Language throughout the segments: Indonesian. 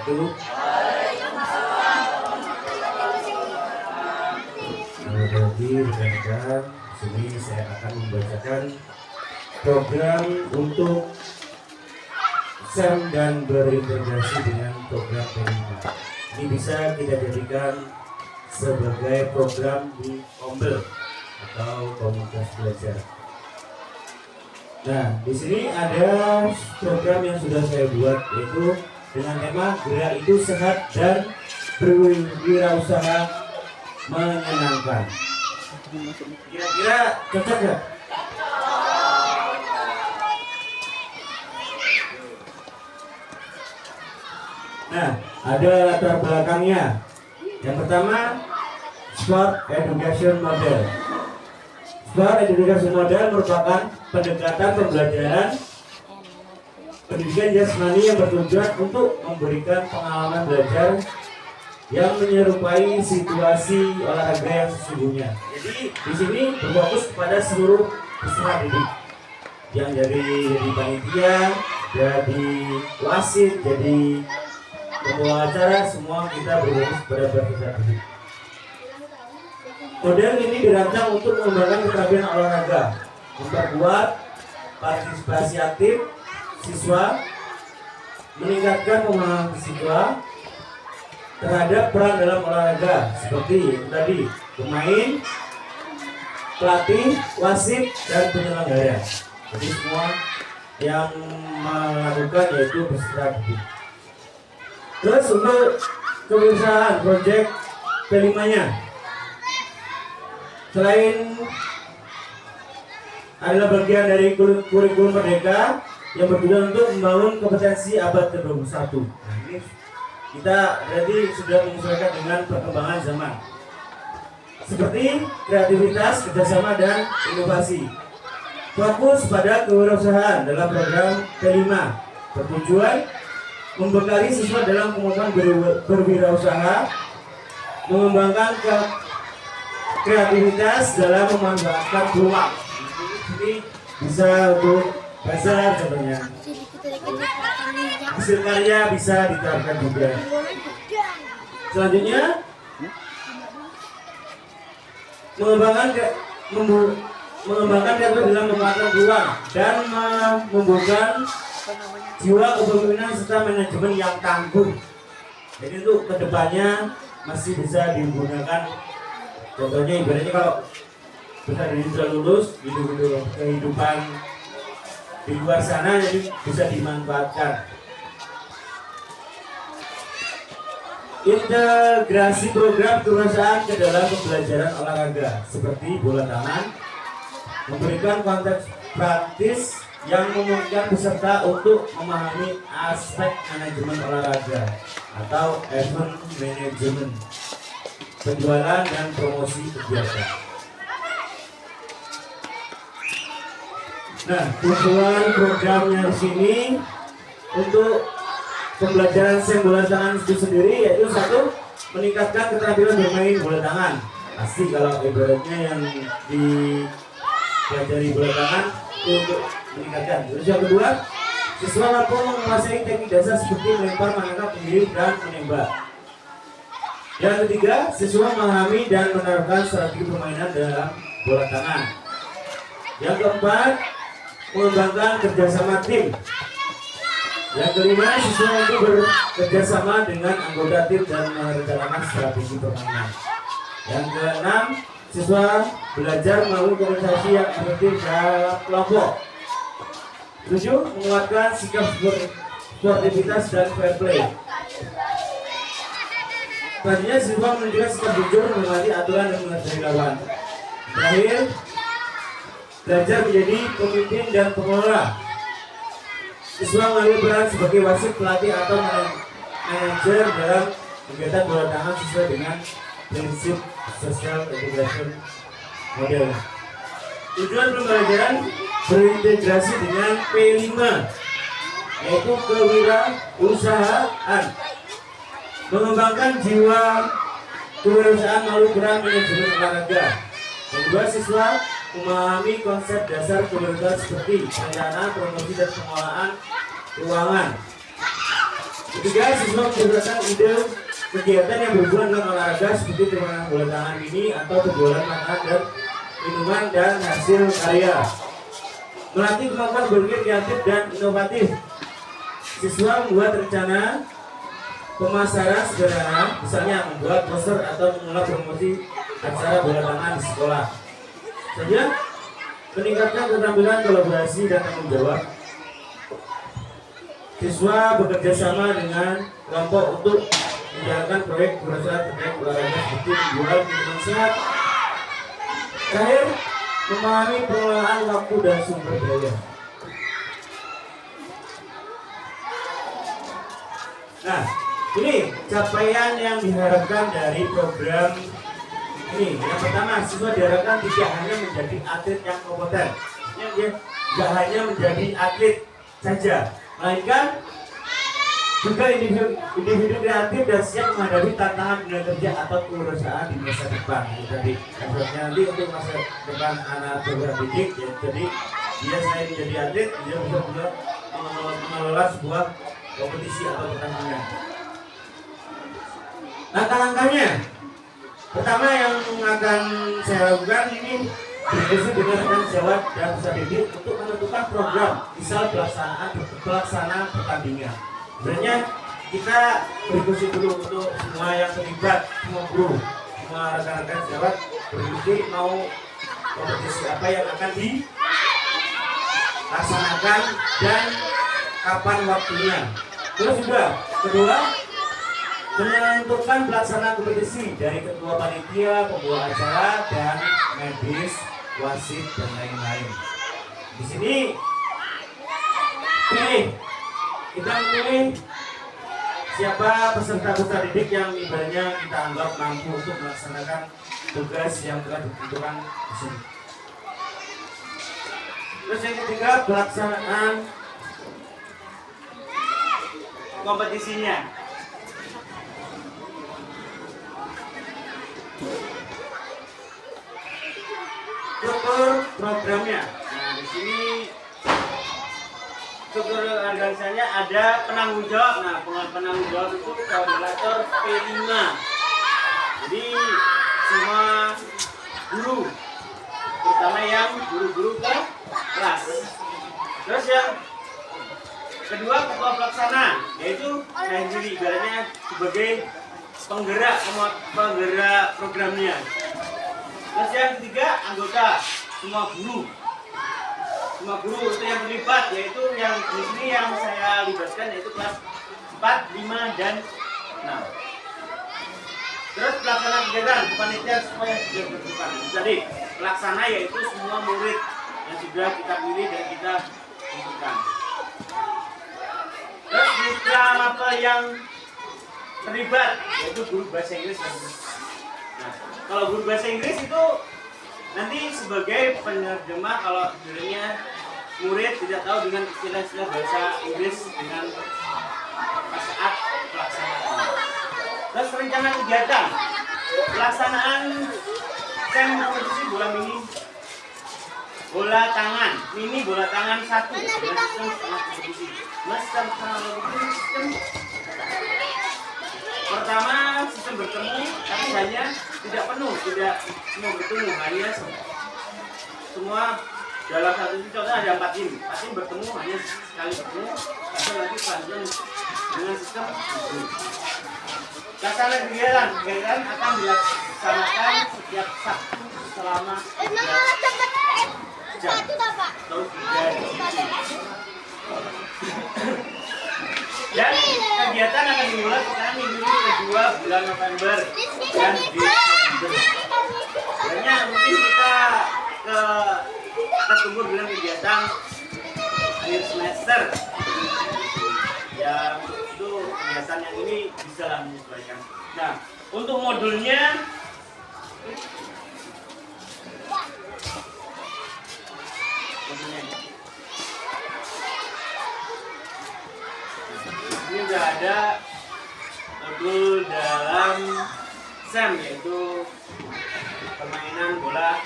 wabarakatuh. Lagi rekan-rekan, sini saya akan membacakan program untuk SEM dan berintegrasi dengan program P5. Ini bisa kita jadikan sebagai program di Ombel atau komunitas belajar. Nah, di sini ada program yang sudah saya buat, yaitu dengan tema gerak itu sehat dan berwirausaha menyenangkan. Kira-kira cocok nggak? Nah, ada latar belakangnya. Yang pertama, Sport Education Model. Sport Education Model merupakan pendekatan pembelajaran pendidikan jasmani yang bertujuan untuk memberikan pengalaman belajar yang menyerupai situasi olahraga yang sesungguhnya. Jadi di sini berfokus kepada seluruh peserta didik yang jadi panitia, jadi wasit, jadi pembawa acara, semua kita berfokus pada peserta didik. Model ini dirancang untuk mengembangkan keterampilan olahraga, memperkuat partisipasi aktif siswa, meningkatkan pemahaman siswa terhadap peran dalam olahraga seperti tadi pemain, pelatih, wasit, dan penyelenggara. Jadi semua yang melakukan yaitu peserta didik. Terus untuk kewirausahaan proyek P5-nya, selain adalah bagian dari kurikulum Merdeka yang bertujuan untuk membangun kompetensi abad ke-21. Nah, ini kita berarti sudah menyesuaikan dengan perkembangan zaman, seperti kreativitas, kerjasama, dan inovasi. Fokus pada kewirausahaan dalam program P5 bertujuan membekali siswa dalam kemampuan berwirausaha, mengembangkan kreativitas dalam memanfaatkan peluang. Jadi bisa untuk bazar contohnya. Hasil karya bisa diterapkan juga. Selanjutnya mengembangkan kreativitas dalam memanfaatkan peluang dan membutuhkan jiwa kepemimpinan serta manajemen yang tangguh. Jadi untuk kedepannya masih bisa digunakan. Contohnya ibaratnya kalau besar ini sudah lulus, kehidupan di luar sana jadi bisa dimanfaatkan. Integrasi program kewirausahaan ke dalam pembelajaran olahraga seperti bola tangan, memberikan konteks praktis yang memungkinkan peserta untuk memahami aspek manajemen olahraga atau event management, penjualan dan promosi kegiatan. Nah, tujuan programnya di sini untuk pembelajaran SEM bola tangan itu sendiri yaitu satu, meningkatkan keterampilan bermain bola tangan. Pasti kalau ibaratnya yang dipelajari bola tangan itu untuk meningkatkan. Terus yang kedua, siswa mampu menguasai teknik dasar seperti melempar, menangkap, mengirim, dan menembak. Yang ketiga, siswa memahami dan menerapkan strategi permainan dalam bola tangan. Yang keempat, mengembangkan kerjasama tim. Yang kelima, siswa untuk bekerjasama dengan anggota tim dan merencanakan strategi permainan. Yang keenam, siswa belajar melalui komunikasi yang efektif dalam kelompok. 7. Menguatkan sikap sportivitas dan fair play. Selanjutnya, siswa menunjukkan sikap jujur, menghormati aturan dan menghargai lawan. Terakhir, belajar menjadi pemimpin dan pengelola. Siswa mengambil peran sebagai wasit, pelatih, atau manajer dalam kegiatan bola tangan sesuai dengan prinsip social education model. Tujuan pembelajaran berintegrasi dengan P5, yaitu kewirausahaan, mengembangkan jiwa kewirausahaan melalui peran manajemen olahraga. Kedua, siswa memahami konsep dasar kewirausahaan seperti perencanaan, promosi, dan pengelolaan keuangan. Ketiga, siswa menciptakan ide kegiatan yang berhubungan dengan olahraga seperti permainan bola tangan mini atau penjualan makanan dan minuman dan hasil karya. Melatih kemampuan berpikir kreatif dan inovatif. Siswa membuat rencana pemasaran sederhana, misalnya membuat poster atau mengelola promosi acara bola tangan di sekolah. Saja, meningkatkan keterampilan kolaborasi dan tanggung jawab. Siswa bekerja sama dengan kelompok untuk menjalankan proyek berusaha terkait olahraga seperti menjual minuman sehat. Terakhir, memahami pengelolaan waktu dan sumber daya. Nah, ini capaian yang diharapkan dari program ini. Yang pertama, siswa diharapkan tidak hanya menjadi atlet yang kompeten, tidak hanya menjadi atlet saja, melainkan juga individu kreatif dan siap menghadapi tantangan dunia kerja atau kewirausahaan di masa depan. Jadi, nanti untuk masa depan anak program didik, ya, jadi dia selain menjadi atlet, dia bisa juga mengelola sebuah kompetisi atau pertandingan. Langkah-langkahnya, pertama yang akan saya lakukan ini berdiskusi dengan rekan sejawat dan peserta didik untuk menentukan program, misal pelaksanaan pertandingan. Sebenarnya kita berdiskusi dulu untuk semua yang terlibat, semua guru, semua rekan-rekan sejawat berdiskusi mau kompetisi apa yang akan dilaksanakan dan kapan waktunya. Terus juga kedua, menentukan pelaksanaan kompetisi dari ketua panitia, pembawa acara, dan medis, wasit, dan lain-lain. Di sini kita memilih siapa peserta didik yang ibaratnya kita anggap mampu untuk melaksanakan tugas yang telah ditentukan di sini. Terus yang ketiga, pelaksanaan kompetisinya. Struktur programnya. Nah, di sini struktur organisasinya ada penanggung jawab. Nah, penanggung jawab itu koordinator P5. Jadi semua guru, terutama yang guru-guru ke kelas. Terus yang kedua, ketua pelaksana, yaitu saya sendiri ibaratnya sebagai penggerak programnya. Terus yang ketiga, anggota, semua guru itu yang terlibat, yaitu yang di sini yang saya libatkan yaitu kelas 4, 5, dan 6. Terus pelaksana kegiatan, panitia supaya sudah berdepan. Jadi pelaksana yaitu semua murid yang sudah kita pilih dan kita tentukan. Terus mitra apa yang terlibat yaitu guru bahasa Inggris. Nah, kalau guru bahasa Inggris itu nanti sebagai penerjemah kalau sebenarnya murid tidak tahu dengan istilah-istilah bahasa Inggris dengan saat pelaksanaan. Terus rencana kegiatan, pelaksanaan kompetisi bola mini, bola tangan, bola tangan 1 dengan sistem setengah kompetisi. Sistem pertama sistem bertemu, tapi hanya tidak penuh, tidak semua bertemu, hanya semua dalam satu tim. Contohnya ada 4 tim, 4 tim bertemu hanya sekali bertemu, atau nanti selanjutnya dengan sistem bertemu. Pelaksanaan kegiatan akan dilaksanakan setiap Sabtu selama 3 jam atau 3 jam. Dan kegiatan akan dimulai sekarang minggu kedua bulan November dan Desember. Sebenarnya mungkin kita tunggu dengan kegiatan akhir semester. Ya itu kegiatan yang ini bisa lah menyesuaikan. Nah untuk modulnya ini sudah ada modul dalam SEM yaitu permainan bola.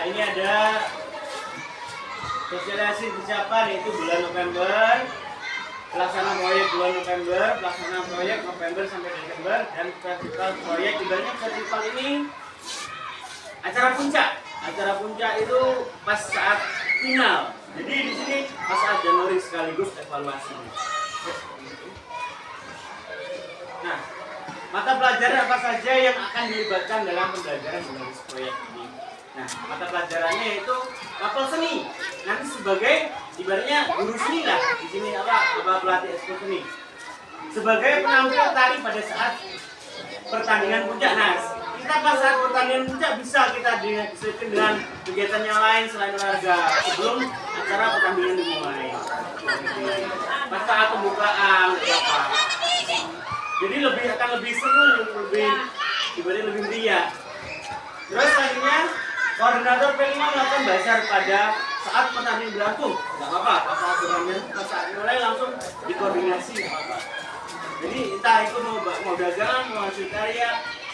ini ada sosialisasi persiapan yaitu bulan November, pelaksanaan proyek bulan November, pelaksanaan proyek November sampai Desember, dan festival proyek. Ibaratnya festival ini acara puncak. Acara puncak itu pas saat final. Jadi di sini pas saat Januari sekaligus evaluasi. Nah, mata pelajaran apa saja yang akan dilibatkan dalam pembelajaran menulis proyek ini? Nah, mata pelajarannya itu mapel seni. Nanti sebagai ibaratnya guru seni lah di sini apa pelatih ekskul seni. Sebagai penampil tari pada saat pertandingan puncak. Nah, kita pas saat pertandingan puncak bisa kita disesuaikan dengan kegiatan yang lain selain olahraga sebelum acara pertandingan dimulai. Pas saat pembukaan apa. Jadi akan lebih seru, ibaratnya lebih meriah. Terus selanjutnya koordinator P5 melakukan belajar pada saat pertandingan berlangsung. Nggak apa-apa, pas saat pertandingan mulai langsung dikoordinasi nggak apa-apa. Jadi entah itu mau dagangan, mau hasil karya,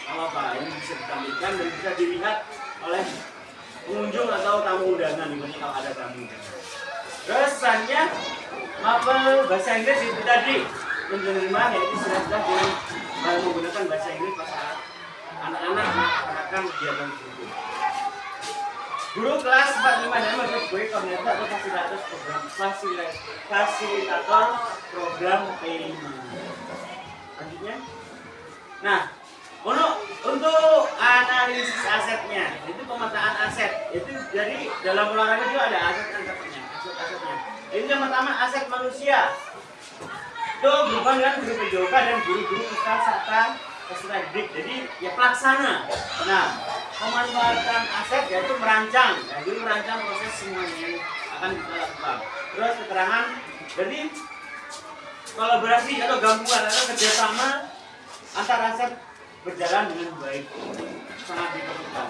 nggak apa-apa. Ini bisa ditampilkan dan bisa dilihat oleh pengunjung atau tamu undangan, dimana kalau ada tamu. Terus selanjutnya mapel bahasa Inggris itu tadi menerima yaitu sudah dengan menggunakan bahasa Inggris pas saat anak-anak melaksanakan kegiatan tersebut. Guru kelas 45 dan sebagai koordinator atau fasilitator program P5. Selanjutnya, nah untuk analisis asetnya itu pemetaan aset itu jadi dalam olahraga juga ada asetnya. Ini yang pertama aset manusia. Itu berupa dengan guru PJOK dan guru-guru usaha serta peserta didik. Jadi ya pelaksana. Nah, pemanfaatan aset yaitu merancang. Nah, jadi merancang proses semuanya yang akan kita lakukan. Terus keterangan. Jadi kolaborasi atau gabungan atau kerjasama antar aset berjalan dengan baik, sangat diperlukan.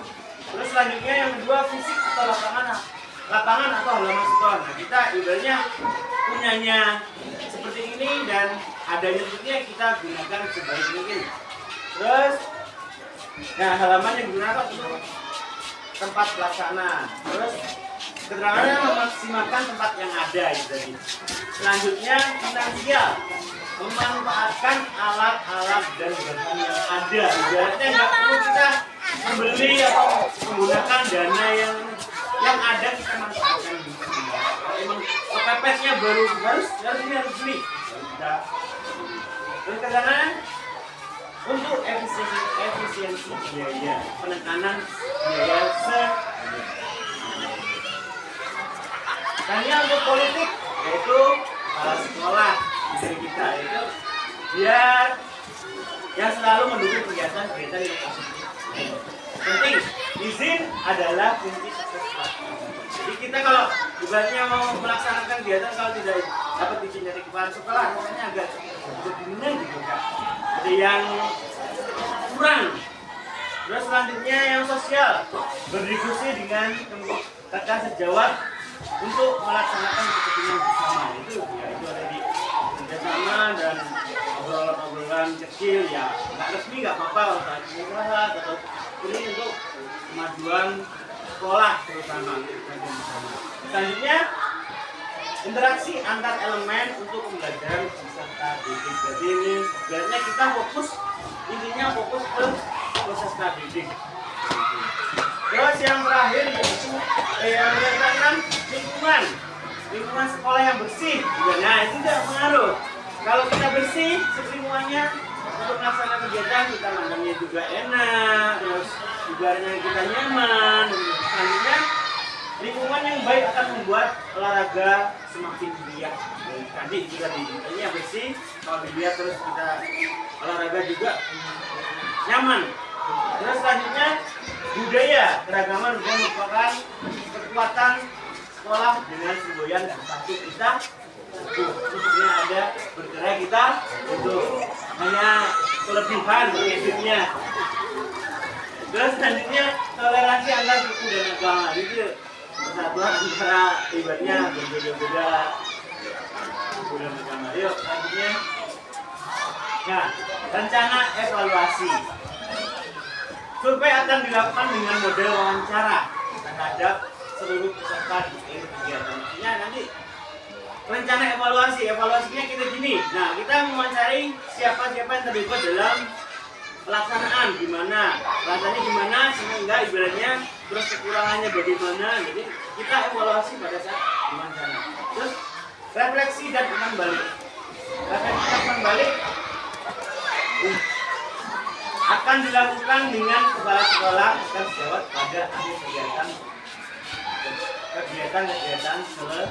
Terus selanjutnya yang kedua fisik atau lapangan atau halaman sekolah. Nah, kita ibaratnya punyanya seperti ini dan adanya seperti ini kita gunakan sebaik mungkin. Terus nah halaman yang digunakan untuk tempat pelaksana. Terus keterangannya memaksimalkan tempat yang ada jadi. Selanjutnya finansial, memanfaatkan alat-alat dan bahan yang ada. Ibaratnya nggak perlu kita membeli atau menggunakan dana yang ada kita manfaatkan. Emang kepepetnya baru harus beli. Dan keterangan untuk efisiensi biaya, penekanan biaya Tanya untuk politik yaitu kepala sekolah dari kita itu biar yang selalu mendukung kegiatan-kegiatan yang positif. Penting, izin adalah kunci sukses pelaksanaan. Jadi kita kalau ibaratnya mau melaksanakan kegiatan kalau tidak dapat izin dari kepala sekolah, rasanya agak bingung gitu kan. Ada yang kurang. Terus selanjutnya yang sosial, berdiskusi dengan rekan sejawat untuk melaksanakan kepentingan bersama. Itu ada di kerjasama dan obrolan kecil ya nggak resmi nggak apa-apa atau ini untuk kemajuan sekolah terutama. Selanjutnya interaksi antar elemen untuk pembelajaran peserta didik. Jadi ini sebenarnya kita intinya fokus ke peserta didik. Terus yang terakhir yaitu yang menyatakan lingkungan sekolah yang bersih. Nah itu tidak pengaruh. Kalau kita bersih lingkungannya untuk melaksanakan kegiatan kita mandangnya juga enak, terus ibaratnya kita nyaman. Selanjutnya lingkungan yang baik akan membuat olahraga semakin meriah. Tadi juga dilihatnya bersih, kalau dilihat terus kita olahraga juga nyaman. Terus selanjutnya budaya keragaman merupakan kekuatan sekolah dengan semboyan satu kita khususnya ada bergerak kita itu hanya kelebihan prinsipnya. Terus selanjutnya toleransi antar suku dan agama itu persatuan antara ibaratnya berbeda-beda suku dan agama. Yuk selanjutnya, nah rencana evaluasi. Survei akan dilakukan dengan model wawancara. terhadap seluruh peserta di kegiatan. Maksudnya nanti rencana evaluasinya kita gini. Nah, kita mewawancari siapa yang terlibat dalam pelaksanaan, rasanya gimana, sehingga ibaratnya terus kekurangannya bagaimana. Jadi kita evaluasi pada saat diwawancara. Terus refleksi dan umpan balik akan dilakukan dengan kepala sekolah dan sejawat pada akhir kegiatan selesai.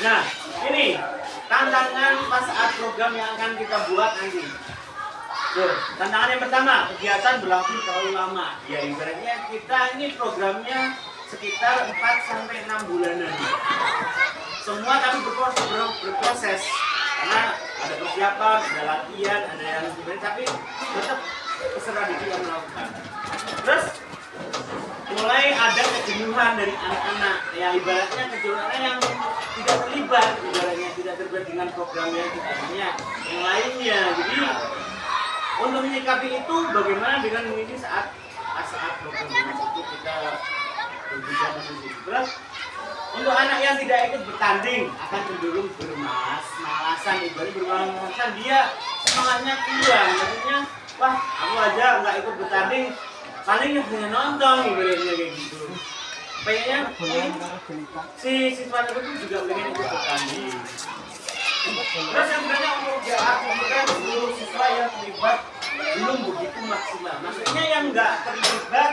Nah, ini tantangan pas saat program yang akan kita buat nanti. Tuh, tantangan yang pertama, kegiatan berlangsung terlalu lama. Ya, ibaratnya kita ini programnya sekitar 4-6 bulanan. Semua tapi berproses. Karena ada persiapan, ada latihan, ada yang gimana, tapi tetap peserta didik yang melakukan. Terus mulai ada kejenuhan dari anak-anak, ya ibaratnya kejenuhan yang tidak terlibat dengan program yang kita punya yang lainnya. Jadi untuk menyikapi itu bagaimana dengan ini saat program itu kita berbicara masing-masing. Terus untuk anak yang tidak ikut bertanding akan cenderung bermalas-malasan, ibaratnya bermalas-malasan, dia semangatnya kurang. Maksudnya, wah aku aja nggak ikut bertanding, paling hanya nonton, ibaratnya kayak gitu. Kayaknya si siswa itu juga pengen ikut bertanding. Terus yang sebenarnya untuk seluruh siswa yang terlibat belum begitu maksimal. Maksudnya yang nggak terlibat,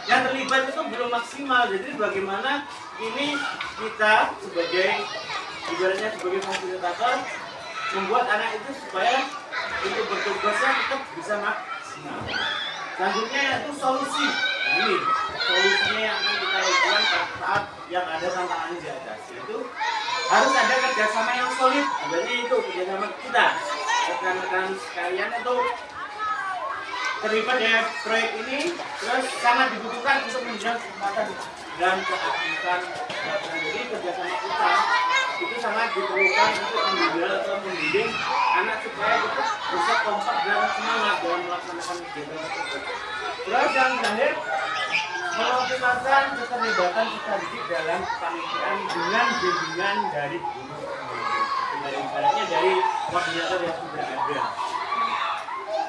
yang terlibat itu belum maksimal. Jadi bagaimana ini kita ibaratnya sebagai fasilitator membuat anak itu supaya untuk bertugasnya tetap bisa maksimal. Selanjutnya itu solusi. Ini solusinya yang akan kita lakukan saat yang ada tantangan di atas, yaitu harus ada kerjasama yang solid. Sebenarnya itu kerjasama kita, rekan-rekan sekalian itu terlibat ya proyek ini, terus sangat dibutuhkan untuk menunjang kesempatan dan keaktifan. Jadi kerjasama kita itu sangat diperlukan untuk membimbing anak supaya kita bisa kompak dan semangat dalam melaksanakan kegiatan tersebut. Terus yang terakhir, mengoptimalkan keterlibatan peserta didik dalam kepanitiaan dengan bimbingan dari guru. Ibaratnya dari koordinator yang sudah ada.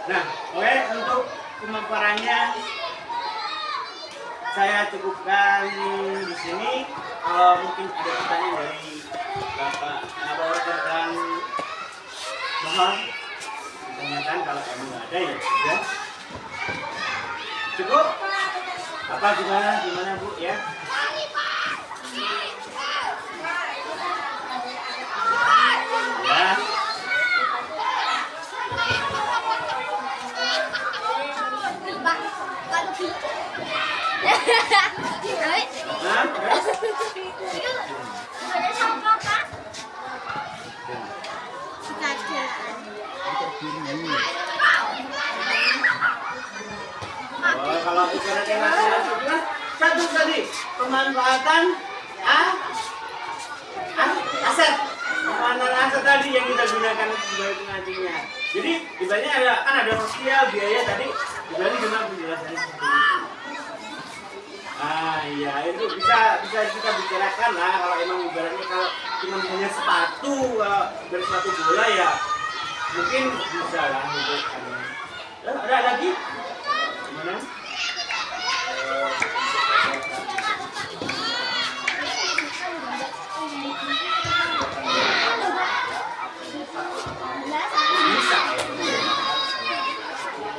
Nah, oke, untuk pemaparannya saya cukupkan di sini. Kalau mungkin ada pertanyaan dari Bapak rekan, mohon ditanyakan. Kalau kamu nggak ada ya sudah. Cukup? Apa gimana Bu ya? Ya. Kalau ibaratnya masalah satu tadi pemanfaatan aset, tadi yang kita gunakan sebagai pengancingnya. Jadi ibaratnya ada sosial biaya tadi, ibaratnya gimana penjelasannya seperti itu. Iya itu bisa kita bicarakan lah. Kalau emang ibaratnya kalau cuma hanya sepatu, dari sepatu bola ya mungkin bisa lah untuk ada lagi gimana?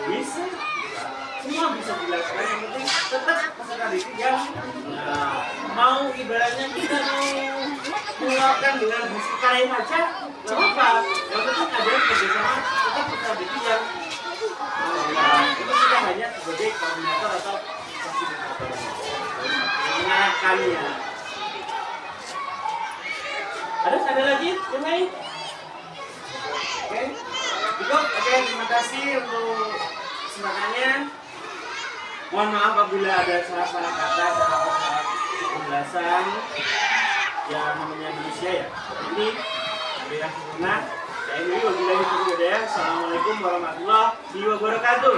Bisa semua bisa dilakukan, yang penting tetap peserta didik yang mau ibaratnya kita mau melakukan dengan hasil karya saja nggak apa-apa, yang penting ada kerjasama tetap peserta didik yang itu kita hanya sebagai koordinator atau fasilitator mengarahkannya. Ada lagi yang lain? Oke, cukup. Oke, terima kasih untuk kesempatannya. Mohon maaf apabila ada salah-salah kata, salah penjelasan. Ya namanya manusia ya. Ini ada yang sempurna. Ya ini wabillahi taufiq hidayah. Assalamualaikum warahmatullahi wabarakatuh.